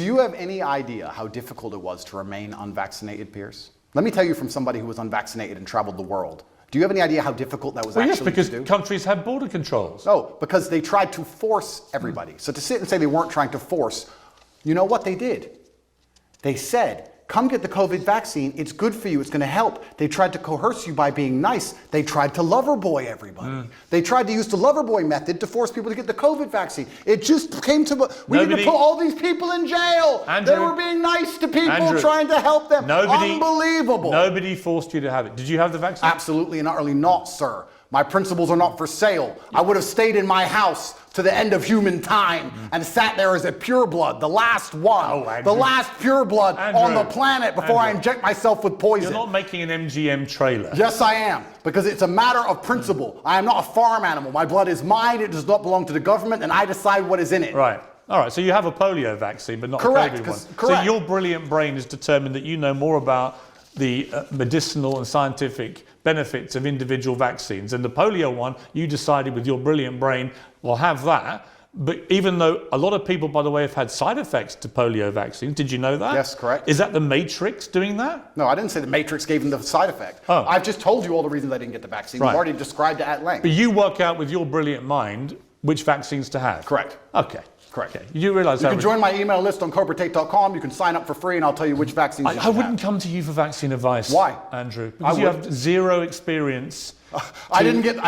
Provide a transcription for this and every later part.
Do you have any idea how difficult it was to remain unvaccinated, Piers? Let me tell you from somebody who was unvaccinated and traveled the world. Do you have any idea how difficult that was actually to do? Yes, because countries have border controls. No, because they tried to force everybody. So to sit and say they weren't trying to force, you know what they did? They said, come get the COVID vaccine, it's good for you, it's gonna help. They tried to coerce you by being nice. They tried to lover boy everybody. They tried to use the lover boy method to force people to get the COVID vaccine. It just came to, we need to put all these people in jail. Andrew, they were being nice to people, trying to help them. Unbelievable. Nobody forced you to have it. Did you have the vaccine? Absolutely and utterly not, sir. My principles are not for sale. I would have stayed in my house to the end of human time and sat there as a pureblood, the last one, the last pureblood on the planet before I inject myself with poison. You're not making an MGM trailer. Yes, I am, because it's a matter of principle. I am not a farm animal. My blood is mine. It does not belong to the government, and I decide what is in it. Right. All right, so you have a polio vaccine, but not a COVID one. So your brilliant brain has determined that you know more about the medicinal and scientific benefits of individual vaccines. And the polio one, you decided with your brilliant brain, we'll have that. But even though a lot of people, by the way, have had side effects to polio vaccines, did you know that? Yes, correct. Is that the Matrix doing that? No, I didn't say the Matrix gave them the side effect. Oh. I've just told you all the reasons I didn't get the vaccine. We've already described it at length. But you work out with your brilliant mind which vaccines to have. Correct. Okay. Correct. Okay. You realize you can join my email list on CobraTate.com. You can sign up for free, and I'll tell you which vaccines you should have. I wouldn't come to you for vaccine advice. Why, Andrew? Because you have zero experience. I didn't get the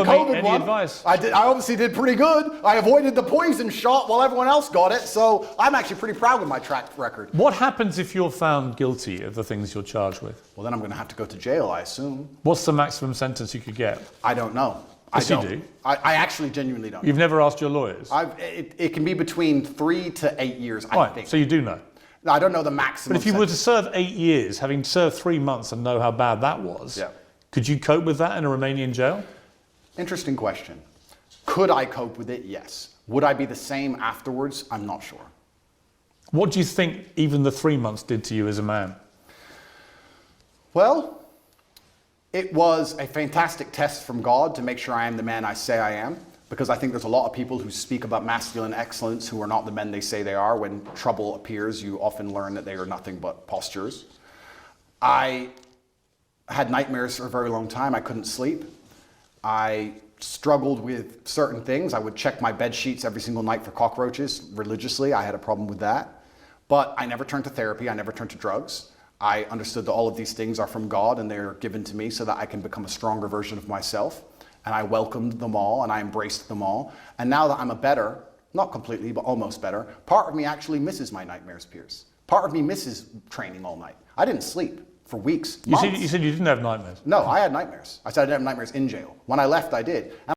COVID one. Advice. I obviously did pretty good. I avoided the poison shot while everyone else got it, so I'm actually pretty proud of my track record. What happens if you're found guilty of the things you're charged with? Well, then I'm going to have to go to jail, I assume. What's the maximum sentence you could get? I don't know. Yes, you do. I actually genuinely don't. You've never asked your lawyers? It can be between 3 to 8 years, I think. So you do know? No, I don't know the maximum. But if you were to serve 8 years, having served 3 months and know how bad that was, could you cope with that in a Romanian jail? Interesting question. Could I cope with it? Yes. Would I be the same afterwards? I'm not sure. What do you think even the 3 months did to you as a man? Well, it was a fantastic test from God to make sure I am the man I say I am, because I think there's a lot of people who speak about masculine excellence who are not the men they say they are. When trouble appears, you often learn that they are nothing but postures. I had nightmares for a very long time. I couldn't sleep. I struggled with certain things. I would check my bed sheets every single night for cockroaches religiously. I had a problem with that. But I never turned to therapy. I never turned to drugs. I understood that all of these things are from God and they're given to me so that I can become a stronger version of myself. And I welcomed them all and I embraced them all. And now that I'm a better, not completely, but almost better, part of me actually misses my nightmares, Piers. Part of me misses training all night. I didn't sleep for weeks, months. You said you didn't have nightmares? No, I had nightmares. I said I didn't have nightmares in jail. When I left, I did.